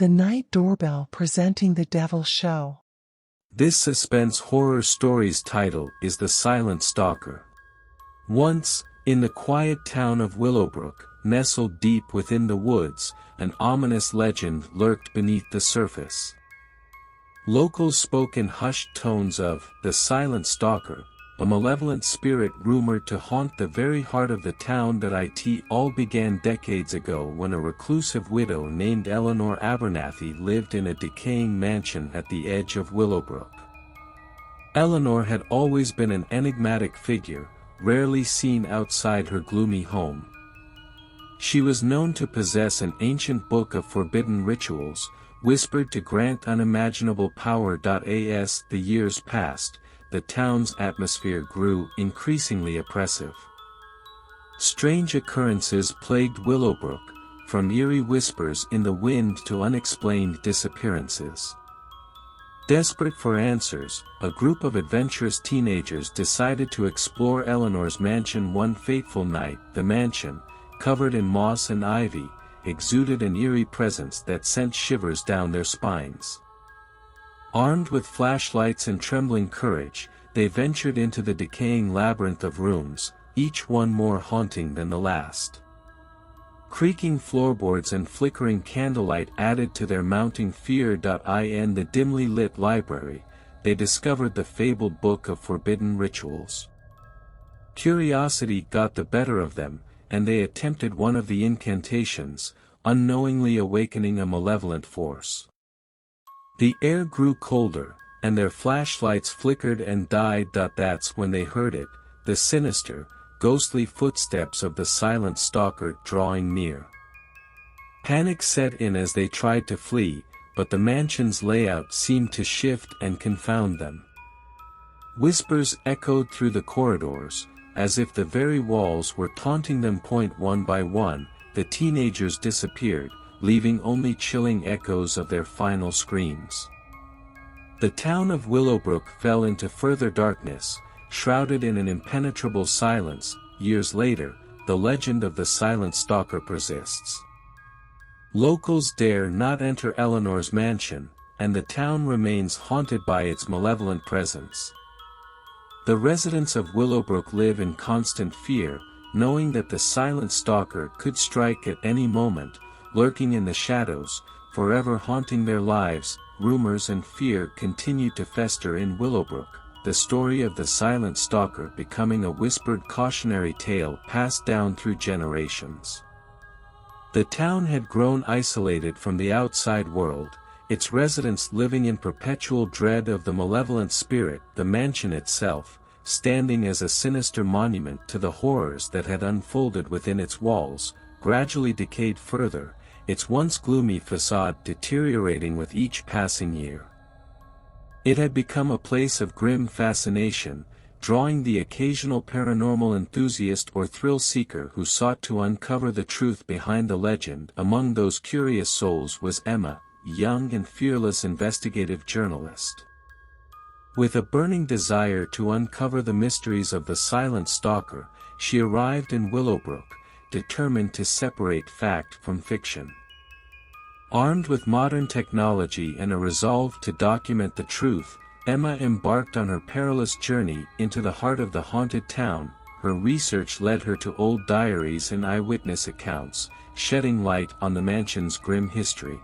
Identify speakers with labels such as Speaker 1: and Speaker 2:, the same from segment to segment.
Speaker 1: The Night Doorbell presenting The Devil Show.
Speaker 2: This suspense horror story's title is The Silent Stalker. Once, in the quiet town of Willowbrook, nestled deep within the woods, an ominous legend lurked beneath the surface. Locals spoke in hushed tones of the Silent Stalker, a malevolent spirit rumored to haunt the very heart of the town that it all began decades ago when a reclusive widow named Eleanor Abernathy lived in a decaying mansion at the edge of Willowbrook. Eleanor had always been an enigmatic figure, rarely seen outside her gloomy home. She was known to possess an ancient book of forbidden rituals, whispered to grant unimaginable power. As the years passed, the town's atmosphere grew increasingly oppressive. Strange occurrences plagued Willowbrook, from eerie whispers in the wind to unexplained disappearances. Desperate for answers, a group of adventurous teenagers decided to explore Eleanor's mansion one fateful night. The mansion, covered in moss and ivy, exuded an eerie presence that sent shivers down their spines. Armed with flashlights and trembling courage, they ventured into the decaying labyrinth of rooms, each one more haunting than the last. Creaking floorboards and flickering candlelight added to their mounting fear. In the dimly lit library, they discovered the fabled book of forbidden rituals. Curiosity got the better of them, and they attempted one of the incantations, unknowingly awakening a malevolent force. The air grew colder, and their flashlights flickered and died. That's when they heard it, the sinister, ghostly footsteps of the Silent Stalker drawing near. Panic set in as they tried to flee, but the mansion's layout seemed to shift and confound them. Whispers echoed through the corridors, as if the very walls were taunting them. One by one, the teenagers disappeared, leaving only chilling echoes of their final screams. The town of Willowbrook fell into further darkness, shrouded in an impenetrable silence. Years later, the legend of the Silent Stalker persists. Locals dare not enter Eleanor's mansion, and the town remains haunted by its malevolent presence. The residents of Willowbrook live in constant fear, knowing that the Silent Stalker could strike at any moment, lurking in the shadows, forever haunting their lives. Rumors and fear continue to fester in Willowbrook, the story of the Silent Stalker becoming a whispered cautionary tale passed down through generations. The town had grown isolated from the outside world, its residents living in perpetual dread of the malevolent spirit. The mansion itself, standing as a sinister monument to the horrors that had unfolded within its walls, gradually decayed further, its once gloomy facade deteriorating with each passing year. It had become a place of grim fascination, drawing the occasional paranormal enthusiast or thrill seeker who sought to uncover the truth behind the legend. Among those curious souls was Emma, young and fearless investigative journalist. With a burning desire to uncover the mysteries of the Silent Stalker, she arrived in Willowbrook, determined to separate fact from fiction. Armed with modern technology and a resolve to document the truth, Emma embarked on her perilous journey into the heart of the haunted town. Her research led her to old diaries and eyewitness accounts, shedding light on the mansion's grim history.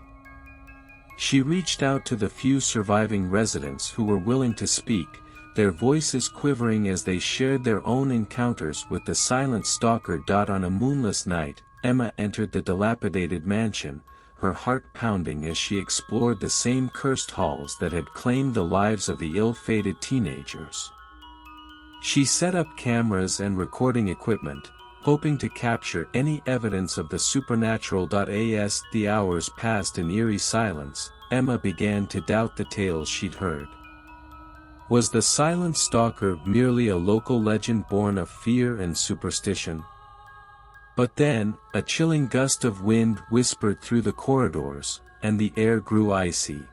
Speaker 2: She reached out to the few surviving residents who were willing to speak, their voices quivering as they shared their own encounters with the Silent Stalker. On a moonless night, Emma entered the dilapidated mansion, her heart pounding as she explored the same cursed halls that had claimed the lives of the ill-fated teenagers. She set up cameras and recording equipment, hoping to capture any evidence of the supernatural. As the hours passed in eerie silence, Emma began to doubt the tales she'd heard. Was the Silent Stalker merely a local legend born of fear and superstition? But then, a chilling gust of wind whispered through the corridors, and the air grew icy.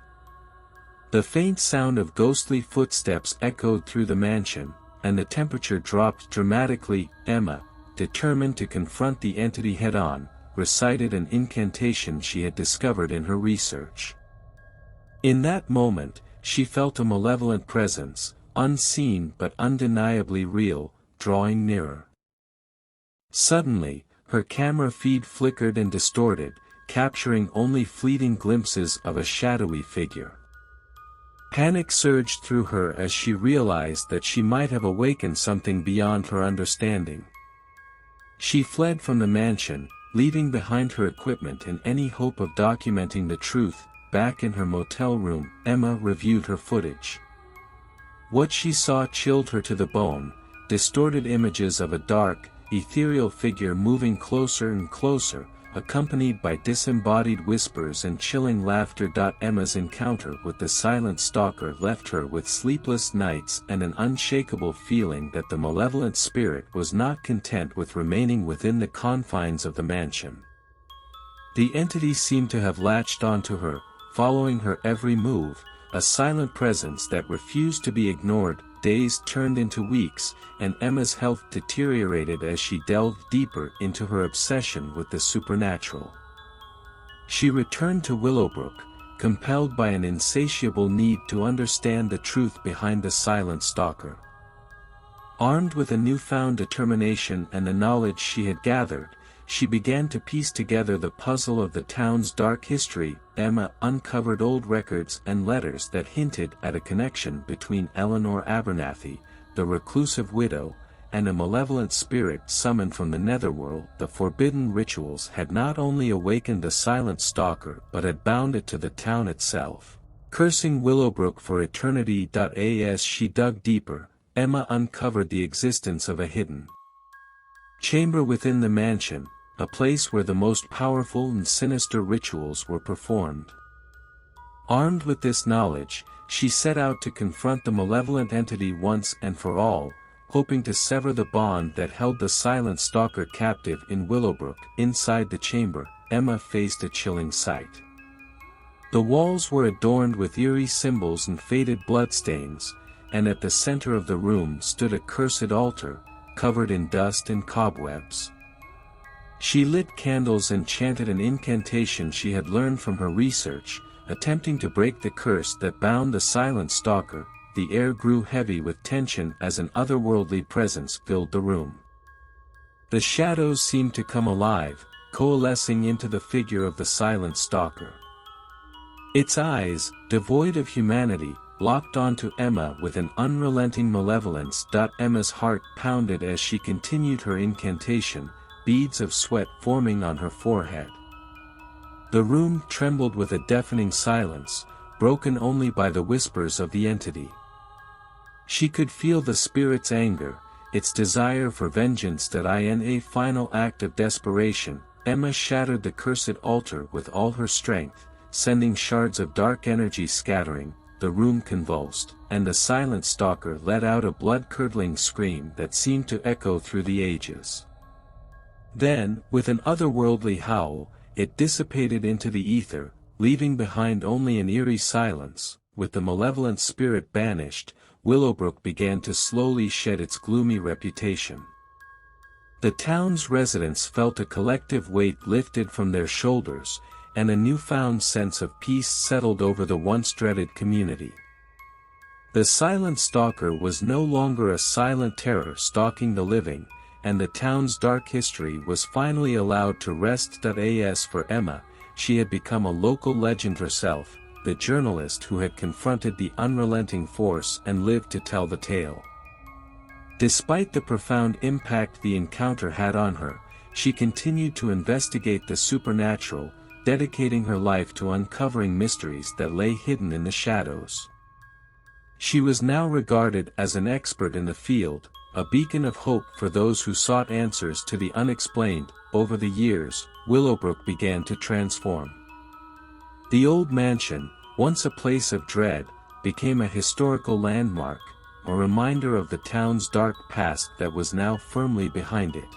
Speaker 2: The faint sound of ghostly footsteps echoed through the mansion, and the temperature dropped dramatically. Emma, determined to confront the entity head-on, recited an incantation she had discovered in her research. In that moment, she felt a malevolent presence, unseen but undeniably real, drawing nearer. Suddenly, her camera feed flickered and distorted, capturing only fleeting glimpses of a shadowy figure. Panic surged through her as she realized that she might have awakened something beyond her understanding. She fled from the mansion, leaving behind her equipment and any hope of documenting the truth. Back in her motel room, Emma reviewed her footage. What she saw chilled her to the bone, distorted images of a dark, ethereal figure moving closer and closer, accompanied by disembodied whispers and chilling laughter. Emma's encounter with the Silent Stalker left her with sleepless nights and an unshakable feeling that the malevolent spirit was not content with remaining within the confines of the mansion. The entity seemed to have latched onto her, following her every move, a silent presence that refused to be ignored. Days turned into weeks, and Emma's health deteriorated as she delved deeper into her obsession with the supernatural. She returned to Willowbrook, compelled by an insatiable need to understand the truth behind the Silent Stalker. Armed with a newfound determination and the knowledge she had gathered, she began to piece together the puzzle of the town's dark history. Emma uncovered old records and letters that hinted at a connection between Eleanor Abernathy, the reclusive widow, and a malevolent spirit summoned from the netherworld. The forbidden rituals had not only awakened the Silent Stalker but had bound it to the town itself. Cursing Willowbrook for eternity. As she dug deeper, Emma uncovered the existence of a hidden chamber within the mansion, a place where the most powerful and sinister rituals were performed. Armed with this knowledge, she set out to confront the malevolent entity once and for all, hoping to sever the bond that held the Silent Stalker captive in Willowbrook. Inside the chamber, Emma faced a chilling sight. The walls were adorned with eerie symbols and faded bloodstains, and at the center of the room stood a cursed altar, covered in dust and cobwebs. She lit candles and chanted an incantation she had learned from her research, attempting to break the curse that bound the Silent Stalker. The air grew heavy with tension as an otherworldly presence filled the room. The shadows seemed to come alive, coalescing into the figure of the Silent Stalker. Its eyes, devoid of humanity, locked onto Emma with an unrelenting malevolence. Emma's heart pounded as she continued her incantation, beads of sweat forming on her forehead. The room trembled with a deafening silence, broken only by the whispers of the entity. She could feel the spirit's anger, its desire for vengeance. In a final act of desperation, Emma shattered the cursed altar with all her strength, sending shards of dark energy scattering. The room convulsed, and the Silent Stalker let out a blood-curdling scream that seemed to echo through the ages. Then, with an otherworldly howl, it dissipated into the ether, leaving behind only an eerie silence. With the malevolent spirit banished, Willowbrook began to slowly shed its gloomy reputation. The town's residents felt a collective weight lifted from their shoulders, and a newfound sense of peace settled over the once dreaded community. The Silent Stalker was no longer a silent terror stalking the living, and the town's dark history was finally allowed to rest. As for Emma, she had become a local legend herself, the journalist who had confronted the unrelenting force and lived to tell the tale. Despite the profound impact the encounter had on her, she continued to investigate the supernatural, dedicating her life to uncovering mysteries that lay hidden in the shadows. She was now regarded as an expert in the field, a beacon of hope for those who sought answers to the unexplained. Over the years, Willowbrook began to transform. The old mansion, once a place of dread, became a historical landmark, a reminder of the town's dark past that was now firmly behind it.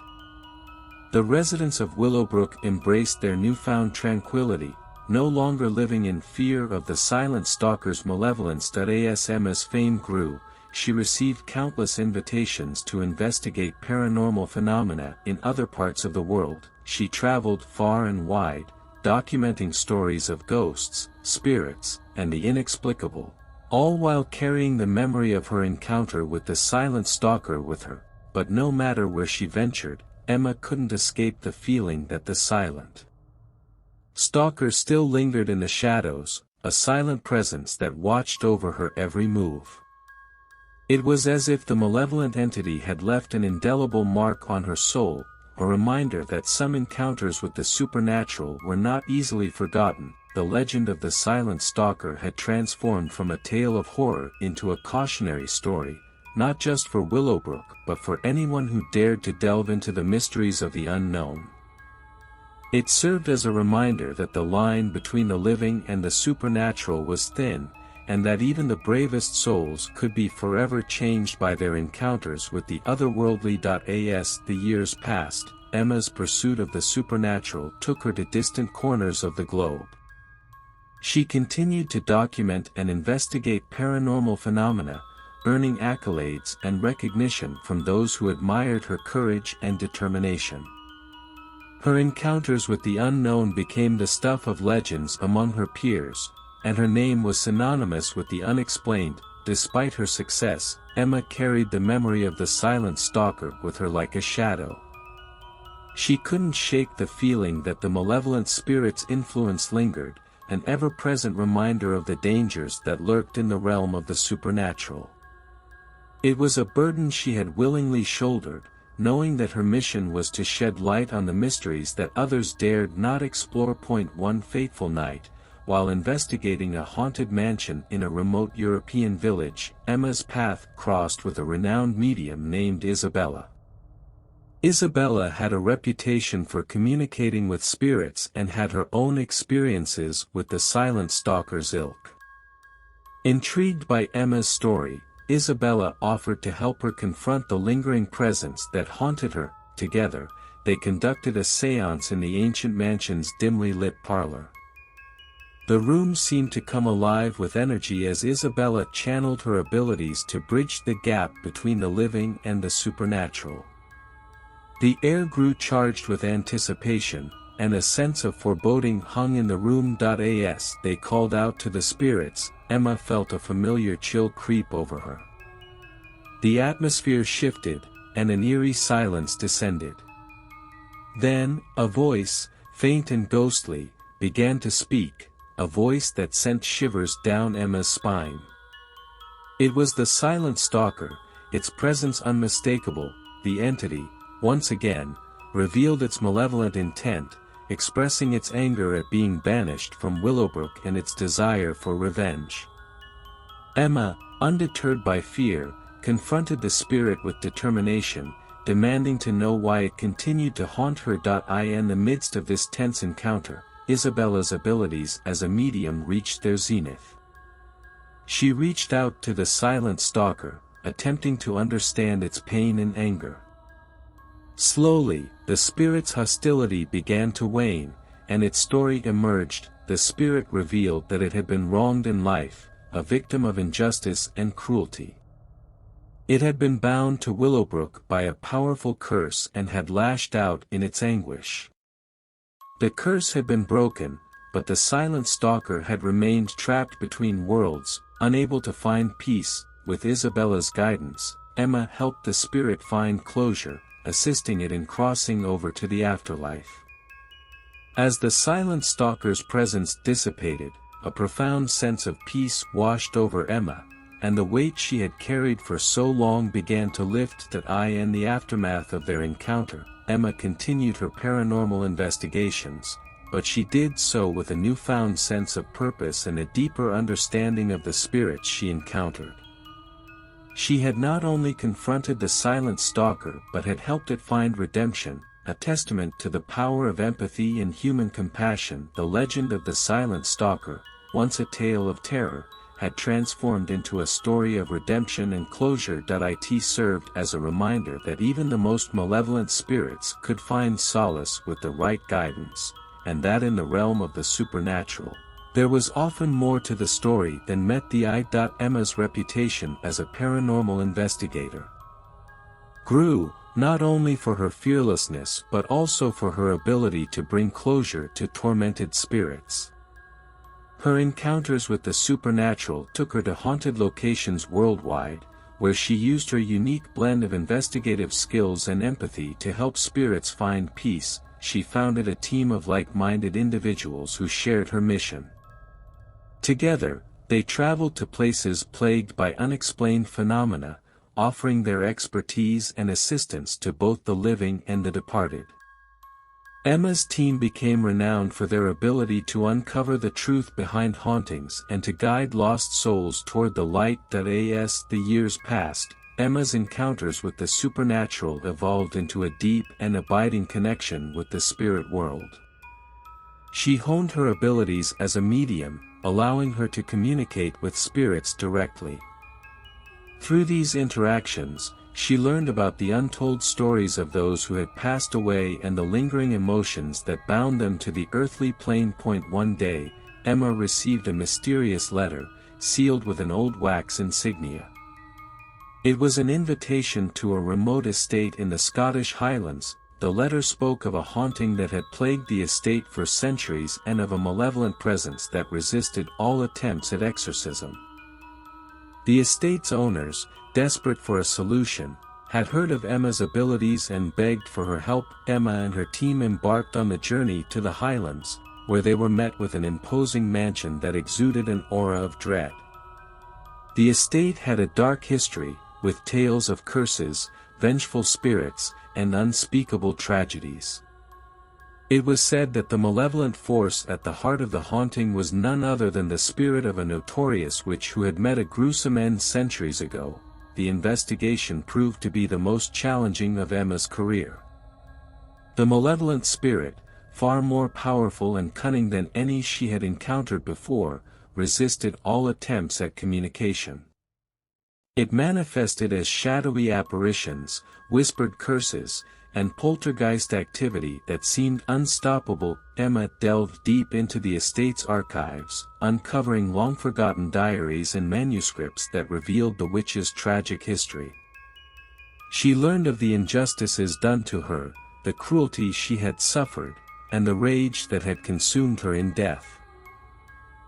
Speaker 2: The residents of Willowbrook embraced their newfound tranquility, no longer living in fear of the Silent Stalker's malevolence. As Emma's fame grew, she received countless invitations to investigate paranormal phenomena in other parts of the world, she traveled far and wide, documenting stories of ghosts, spirits, and the inexplicable, all while carrying the memory of her encounter with the Silent Stalker with her. But no matter where she ventured, Emma couldn't escape the feeling that the Silent Stalker still lingered in the shadows, a silent presence that watched over her every move. It was as if the malevolent entity had left an indelible mark on her soul, a reminder that some encounters with the supernatural were not easily forgotten. The legend of the Silent Stalker had transformed from a tale of horror into a cautionary story, not just for Willowbrook but for anyone who dared to delve into the mysteries of the unknown. It served as a reminder that the line between the living and the supernatural was thin, and that even the bravest souls could be forever changed by their encounters with the otherworldly. As the years passed, Emma's pursuit of the supernatural took her to distant corners of the globe. She continued to document and investigate paranormal phenomena, earning accolades and recognition from those who admired her courage and determination. Her encounters with the unknown became the stuff of legends among her peers, and her name was synonymous with the unexplained. Despite her success, Emma carried the memory of the Silent Stalker with her like a shadow. She couldn't shake the feeling that the malevolent spirit's influence lingered, an ever-present reminder of the dangers that lurked in the realm of the supernatural. It was a burden she had willingly shouldered, knowing that her mission was to shed light on the mysteries that others dared not explore. One fateful night, while investigating a haunted mansion in a remote European village, Emma's path crossed with a renowned medium named Isabella. Isabella had a reputation for communicating with spirits and had her own experiences with the Silent Stalker's ilk. Intrigued by Emma's story, Isabella offered to help her confront the lingering presence that haunted her. Together, they conducted a séance in the ancient mansion's dimly lit parlor. The room seemed to come alive with energy as Isabella channeled her abilities to bridge the gap between the living and the supernatural. The air grew charged with anticipation, and a sense of foreboding hung in the room. As they called out to the spirits, Emma felt a familiar chill creep over her. The atmosphere shifted, and an eerie silence descended. Then, a voice, faint and ghostly, began to speak, a voice that sent shivers down Emma's spine. It was the Silent Stalker, its presence unmistakable. The entity, once again, revealed its malevolent intent, expressing its anger at being banished from Willowbrook and its desire for revenge. Emma, undeterred by fear, confronted the spirit with determination, demanding to know why it continued to haunt her. In the midst of this tense encounter, Isabella's abilities as a medium reached their zenith. She reached out to the Silent Stalker, attempting to understand its pain and anger. Slowly, the spirit's hostility began to wane, and its story emerged. The spirit revealed that it had been wronged in life, a victim of injustice and cruelty. It had been bound to Willowbrook by a powerful curse and had lashed out in its anguish. The curse had been broken, but the Silent Stalker had remained trapped between worlds, unable to find peace. With Isabella's guidance, Emma helped the spirit find closure, assisting it in crossing over to the afterlife. As the Silent Stalker's presence dissipated, a profound sense of peace washed over Emma, and the weight she had carried for so long began to lift. In the aftermath of their encounter, Emma continued her paranormal investigations, but she did so with a newfound sense of purpose and a deeper understanding of the spirits she encountered. She had not only confronted the Silent Stalker but had helped it find redemption, a testament to the power of empathy and human compassion. The legend of the Silent Stalker, once a tale of terror, had transformed into a story of redemption and closure. It served as a reminder that even the most malevolent spirits could find solace with the right guidance, and that in the realm of the supernatural, there was often more to the story than met the eye. Emma's reputation as a paranormal investigator grew, not only for her fearlessness but also for her ability to bring closure to tormented spirits. Her encounters with the supernatural took her to haunted locations worldwide, where she used her unique blend of investigative skills and empathy to help spirits find peace. She founded a team of like-minded individuals who shared her mission. Together, they traveled to places plagued by unexplained phenomena, offering their expertise and assistance to both the living and the departed. Emma's team became renowned for their ability to uncover the truth behind hauntings and to guide lost souls toward the light. As the years passed, Emma's encounters with the supernatural evolved into a deep and abiding connection with the spirit world. She honed her abilities as a medium, allowing her to communicate with spirits directly. Through these interactions, she learned about the untold stories of those who had passed away and the lingering emotions that bound them to the earthly plane. One day, Emma received a mysterious letter, sealed with an old wax insignia. It was an invitation to a remote estate in the Scottish Highlands. The letter spoke of a haunting that had plagued the estate for centuries and of a malevolent presence that resisted all attempts at exorcism. The estate's owners, desperate for a solution, had heard of Emma's abilities and begged for her help. Emma and her team embarked on the journey to the Highlands, where they were met with an imposing mansion that exuded an aura of dread. The estate had a dark history, with tales of curses, vengeful spirits, and unspeakable tragedies. It was said that the malevolent force at the heart of the haunting was none other than the spirit of a notorious witch who had met a gruesome end centuries ago. The investigation proved to be the most challenging of Emma's career. The malevolent spirit, far more powerful and cunning than any she had encountered before, resisted all attempts at communication. It manifested as shadowy apparitions, whispered curses, and poltergeist activity that seemed unstoppable. Emma delved deep into the estate's archives, uncovering long-forgotten diaries and manuscripts that revealed the witch's tragic history. She learned of the injustices done to her, the cruelty she had suffered, and the rage that had consumed her in death.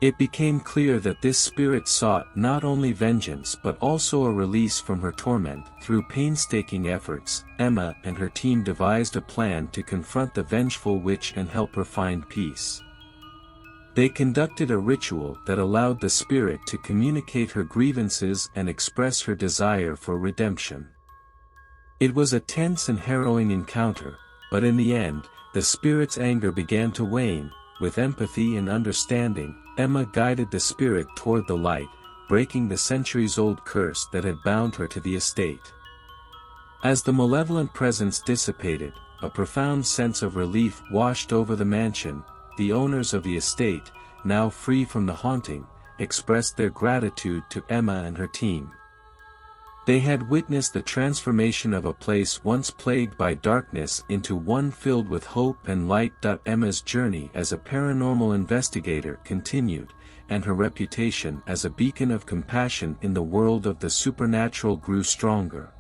Speaker 2: It became clear that this spirit sought not only vengeance but also a release from her torment. Through painstaking efforts, Emma and her team devised a plan to confront the vengeful witch and help her find peace. They conducted a ritual that allowed the spirit to communicate her grievances and express her desire for redemption. It was a tense and harrowing encounter, but in the end, the spirit's anger began to wane. With empathy and understanding, Emma guided the spirit toward the light, breaking the centuries-old curse that had bound her to the estate. As the malevolent presence dissipated, a profound sense of relief washed over the mansion. The owners of the estate, now free from the haunting, expressed their gratitude to Emma and her team. They had witnessed the transformation of a place once plagued by darkness into one filled with hope and light. Emma's journey as a paranormal investigator continued, and her reputation as a beacon of compassion in the world of the supernatural grew stronger.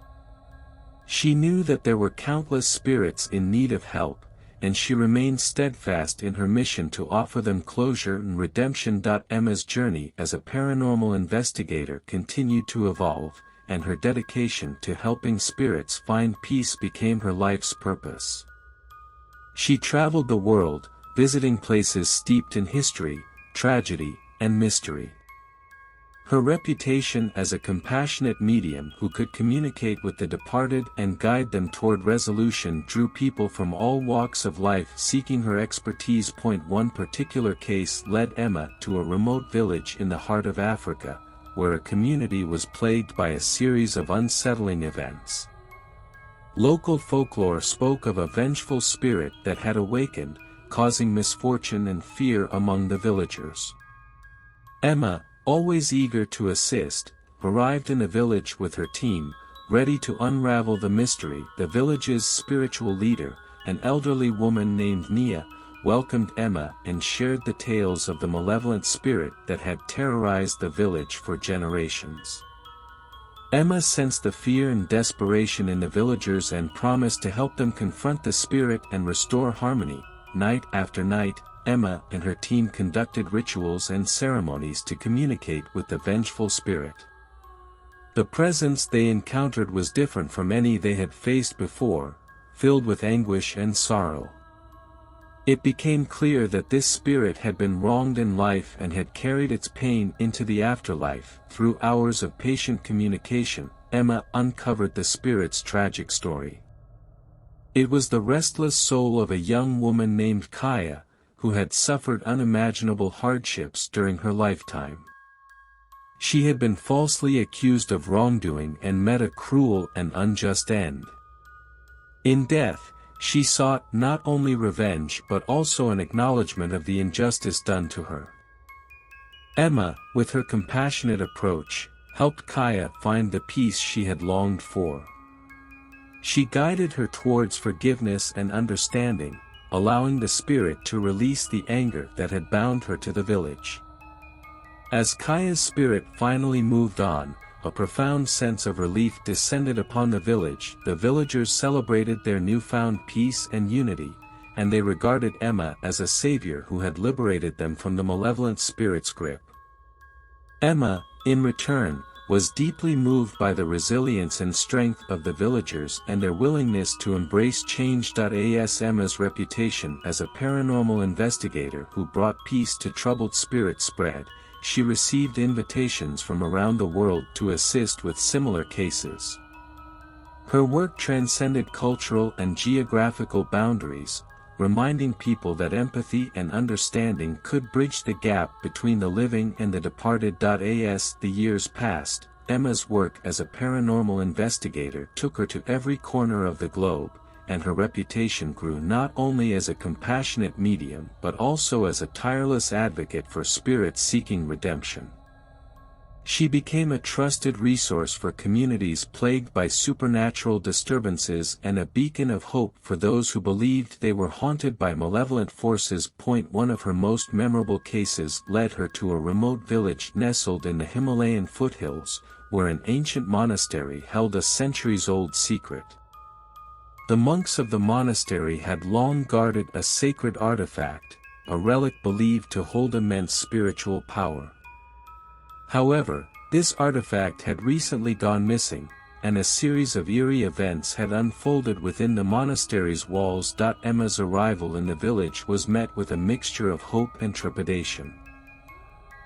Speaker 2: She knew that there were countless spirits in need of help, and she remained steadfast in her mission to offer them closure and redemption. Emma's journey as a paranormal investigator continued to evolve, and her dedication to helping spirits find peace became her life's purpose. She traveled the world, visiting places steeped in history, tragedy, and mystery. Her reputation as a compassionate medium who could communicate with the departed and guide them toward resolution drew people from all walks of life seeking her expertise. One particular case led Emma to a remote village in the heart of Africa, where a community was plagued by a series of unsettling events. Local folklore spoke of a vengeful spirit that had awakened, causing misfortune and fear among the villagers. Emma, always eager to assist, arrived in the village with her team, ready to unravel the mystery. The village's spiritual leader, an elderly woman named Nia, welcomed Emma and shared the tales of the malevolent spirit that had terrorized the village for generations. Emma sensed the fear and desperation in the villagers and promised to help them confront the spirit and restore harmony. Night after night, Emma and her team conducted rituals and ceremonies to communicate with the vengeful spirit. The presence they encountered was different from any they had faced before, filled with anguish and sorrow. It became clear that this spirit had been wronged in life and had carried its pain into the afterlife. Through hours of patient communication, Emma uncovered the spirit's tragic story. It was the restless soul of a young woman named Kaya, who had suffered unimaginable hardships during her lifetime. She had been falsely accused of wrongdoing and met a cruel and unjust end. In death, she sought not only revenge but also an acknowledgement of the injustice done to her. Emma, with her compassionate approach, helped Kaya find the peace she had longed for. She guided her towards forgiveness and understanding, allowing the spirit to release the anger that had bound her to the village. As Kaya's spirit finally moved on, a profound sense of relief descended upon the village. The villagers celebrated their newfound peace and unity, and they regarded Emma as a savior who had liberated them from the malevolent spirit's grip. Emma, in return, was deeply moved by the resilience and strength of the villagers and their willingness to embrace change. As Emma's reputation as a paranormal investigator who brought peace to troubled spirits spread, she received invitations from around the world to assist with similar cases. Her work transcended cultural and geographical boundaries, reminding people that empathy and understanding could bridge the gap between the living and the departed. As the years passed, Emma's work as a paranormal investigator took her to every corner of the globe, and her reputation grew not only as a compassionate medium but also as a tireless advocate for spirits seeking redemption. She became a trusted resource for communities plagued by supernatural disturbances and a beacon of hope for those who believed they were haunted by malevolent forces. One of her most memorable cases led her to a remote village nestled in the Himalayan foothills, where an ancient monastery held a centuries-old secret. The monks of the monastery had long guarded a sacred artifact, a relic believed to hold immense spiritual power. However, this artifact had recently gone missing, and a series of eerie events had unfolded within the monastery's walls. Emma's arrival in the village was met with a mixture of hope and trepidation.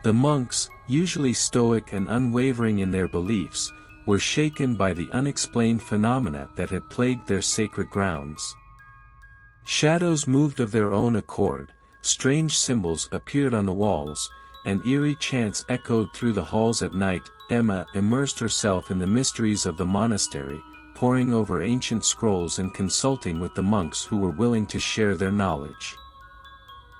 Speaker 2: The monks, usually stoic and unwavering in their beliefs, were shaken by the unexplained phenomena that had plagued their sacred grounds. Shadows moved of their own accord, strange symbols appeared on the walls, and eerie chants echoed through the halls at night. Emma immersed herself in the mysteries of the monastery, poring over ancient scrolls and consulting with the monks who were willing to share their knowledge.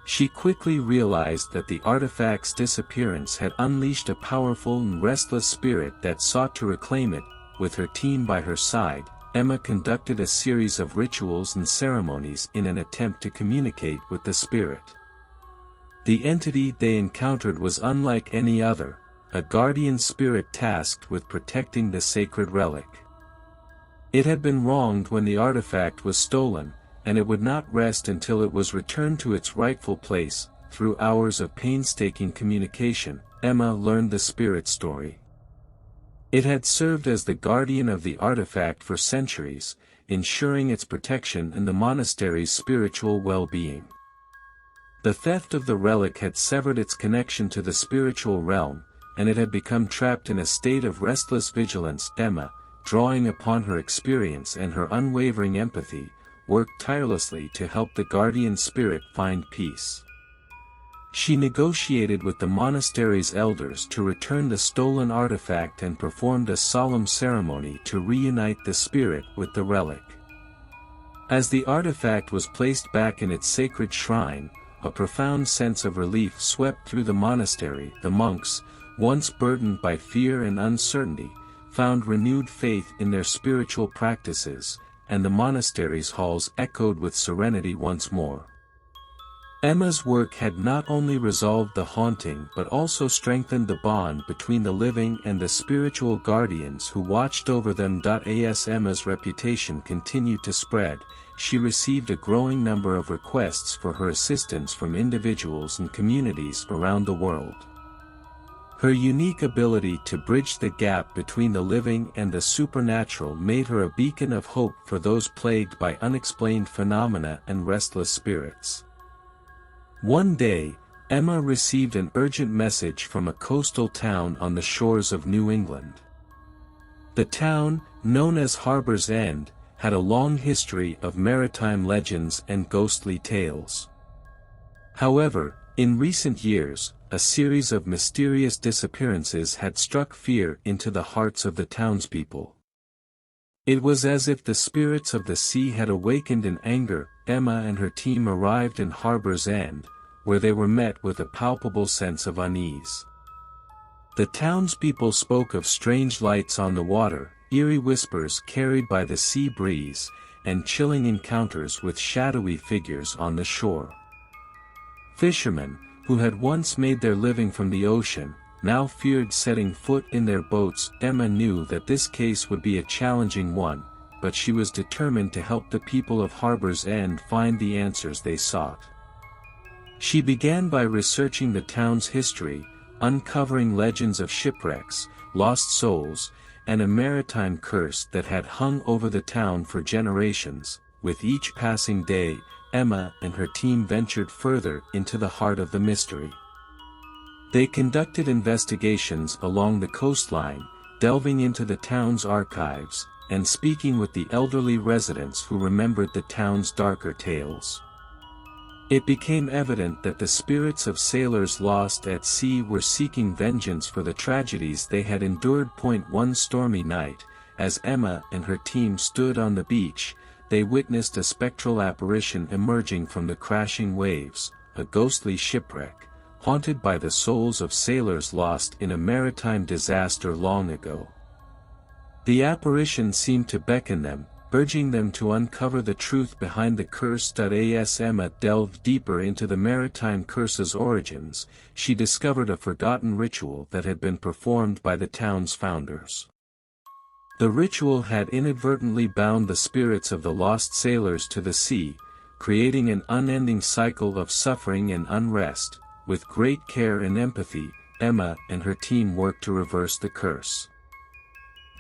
Speaker 2: She quickly realized that the artifact's disappearance had unleashed a powerful and restless spirit that sought to reclaim it. With her team by her side, Emma conducted a series of rituals and ceremonies in an attempt to communicate with the spirit. The entity they encountered was unlike any other, a guardian spirit tasked with protecting the sacred relic. It had been wronged when the artifact was stolen, and it would not rest until it was returned to its rightful place. Through hours of painstaking communication, Emma learned the spirit's story. It had served as the guardian of the artifact for centuries, ensuring its protection and the monastery's spiritual well-being. The theft of the relic had severed its connection to the spiritual realm, and it had become trapped in a state of restless vigilance. Emma, drawing upon her experience and her unwavering empathy, worked tirelessly to help the guardian spirit find peace. She negotiated with the monastery's elders to return the stolen artifact and performed a solemn ceremony to reunite the spirit with the relic. As the artifact was placed back in its sacred shrine, a profound sense of relief swept through the monastery. The monks, once burdened by fear and uncertainty, found renewed faith in their spiritual practices, and the monastery's halls echoed with serenity once more. Emma's work had not only resolved the haunting but also strengthened the bond between the living and the spiritual guardians who watched over them. As Emma's reputation continued to spread, she received a growing number of requests for her assistance from individuals and communities around the world. Her unique ability to bridge the gap between the living and the supernatural made her a beacon of hope for those plagued by unexplained phenomena and restless spirits. One day, Emma received an urgent message from a coastal town on the shores of New England. The town, known as Harbor's End, had a long history of maritime legends and ghostly tales. However, in recent years, a series of mysterious disappearances had struck fear into the hearts of the townspeople. It was as if the spirits of the sea had awakened in anger. Emma and her team arrived in Harbor's End, where they were met with a palpable sense of unease. The townspeople spoke of strange lights on the water, eerie whispers carried by the sea breeze, and chilling encounters with shadowy figures on the shore. Fishermen, who had once made their living from the ocean, now feared setting foot in their boats. Emma knew that this case would be a challenging one, but she was determined to help the people of Harbor's End find the answers they sought. She began by researching the town's history, uncovering legends of shipwrecks, lost souls, and a maritime curse that had hung over the town for generations. With each passing day, Emma and her team ventured further into the heart of the mystery. They conducted investigations along the coastline, delving into the town's archives, and speaking with the elderly residents who remembered the town's darker tales. It became evident that the spirits of sailors lost at sea were seeking vengeance for the tragedies they had endured. One stormy night, as Emma and her team stood on the beach, they witnessed a spectral apparition emerging from the crashing waves, a ghostly shipwreck, haunted by the souls of sailors lost in a maritime disaster long ago. The apparition seemed to beckon them, urging them to uncover the truth behind the curse. As Emma delved deeper into the maritime curse's origins, she discovered a forgotten ritual that had been performed by the town's founders. The ritual had inadvertently bound the spirits of the lost sailors to the sea, creating an unending cycle of suffering and unrest. With great care and empathy, Emma and her team worked to reverse the curse.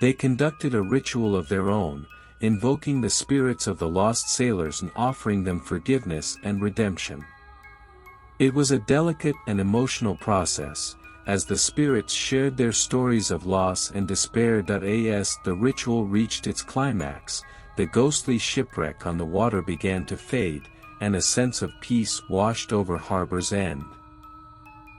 Speaker 2: They conducted a ritual of their own, invoking the spirits of the lost sailors and offering them forgiveness and redemption. It was a delicate and emotional process, as the spirits shared their stories of loss and despair. As the ritual reached its climax, the ghostly shipwreck on the water began to fade, and a sense of peace washed over Harbor's End.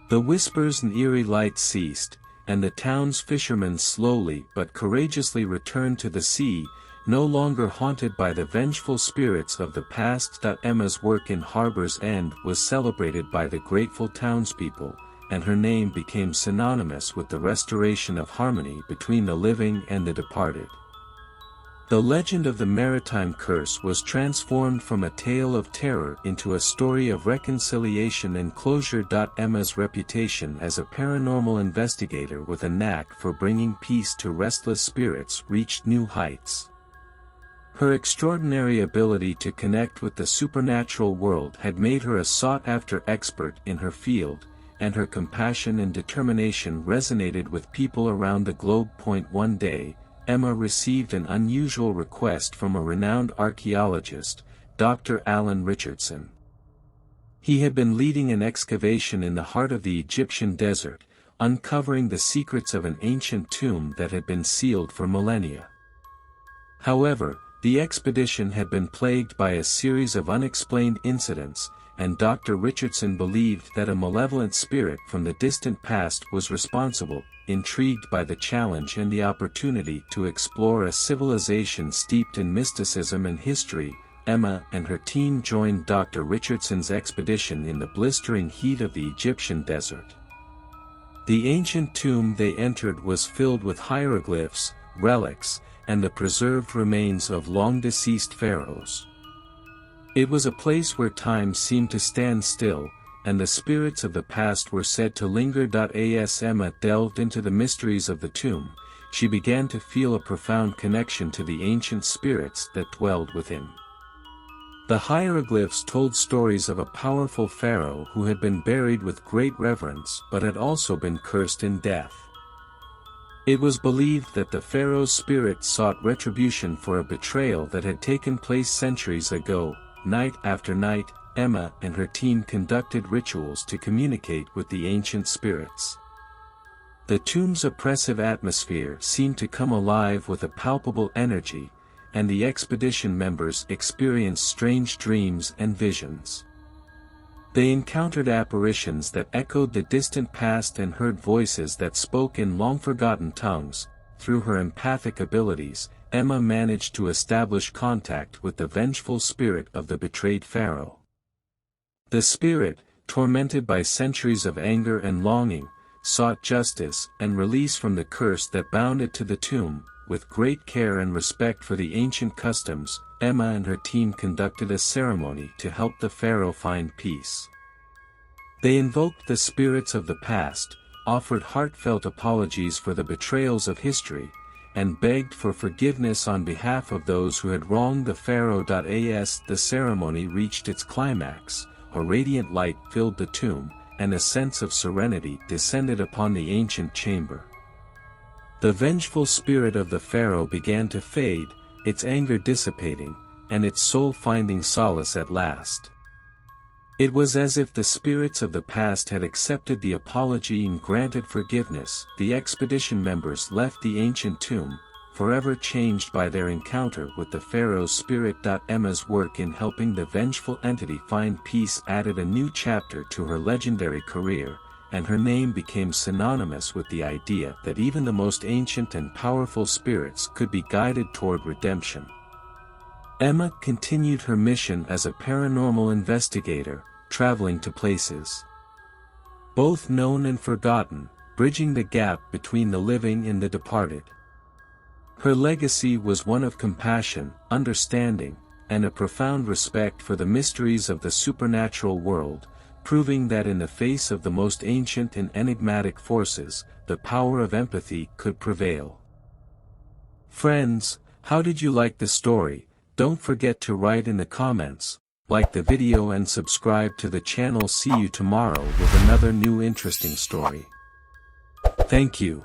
Speaker 2: The whispers and eerie lights ceased, and the town's fishermen slowly but courageously returned to the sea, no longer haunted by the vengeful spirits of the past. Emma's work in Harbor's End was celebrated by the grateful townspeople, and her name became synonymous with the restoration of harmony between the living and the departed. The legend of the maritime curse was transformed from a tale of terror into a story of reconciliation and closure. Emma's reputation as a paranormal investigator with a knack for bringing peace to restless spirits reached new heights. Her extraordinary ability to connect with the supernatural world had made her a sought-after expert in her field, and her compassion and determination resonated with people around the globe. One day, Emma received an unusual request from a renowned archaeologist, Dr. Alan Richardson. He had been leading an excavation in the heart of the Egyptian desert, uncovering the secrets of an ancient tomb that had been sealed for millennia. However, the expedition had been plagued by a series of unexplained incidents, and Dr. Richardson believed that a malevolent spirit from the distant past was responsible. Intrigued by the challenge and the opportunity to explore a civilization steeped in mysticism and history, Emma and her team joined Dr. Richardson's expedition in the blistering heat of the Egyptian desert. The ancient tomb they entered was filled with hieroglyphs, relics, and the preserved remains of long-deceased pharaohs. It was a place where time seemed to stand still, and the spirits of the past were said to linger. As Emma delved into the mysteries of the tomb, she began to feel a profound connection to the ancient spirits that dwelled within. The hieroglyphs told stories of a powerful pharaoh who had been buried with great reverence but had also been cursed in death. It was believed that the pharaoh's spirit sought retribution for a betrayal that had taken place centuries ago. Night after night, Emma and her team conducted rituals to communicate with the ancient spirits. The tomb's oppressive atmosphere seemed to come alive with a palpable energy, and the expedition members experienced strange dreams and visions. They encountered apparitions that echoed the distant past and heard voices that spoke in long-forgotten tongues. Through her empathic abilities, Emma managed to establish contact with the vengeful spirit of the betrayed pharaoh. The spirit, tormented by centuries of anger and longing, sought justice and release from the curse that bound it to the tomb. With great care and respect for the ancient customs, Emma and her team conducted a ceremony to help the pharaoh find peace. They invoked the spirits of the past, offered heartfelt apologies for the betrayals of history, and begged for forgiveness on behalf of those who had wronged the pharaoh. As the ceremony reached its climax, a radiant light filled the tomb, and a sense of serenity descended upon the ancient chamber. The vengeful spirit of the pharaoh began to fade, its anger dissipating, and its soul finding solace at last. It was as if the spirits of the past had accepted the apology and granted forgiveness. The expedition members left the ancient tomb, forever changed by their encounter with the pharaoh's spirit. Emma's work in helping the vengeful entity find peace added a new chapter to her legendary career, and her name became synonymous with the idea that even the most ancient and powerful spirits could be guided toward redemption. Emma continued her mission as a paranormal investigator, traveling to places both known and forgotten, bridging the gap between the living and the departed. Her legacy was one of compassion, understanding, and a profound respect for the mysteries of the supernatural world, proving that in the face of the most ancient and enigmatic forces, the power of empathy could prevail. Friends, how did you like the story? Don't forget to write in the comments, like the video and subscribe to the channel. See you tomorrow with another new interesting story. Thank you.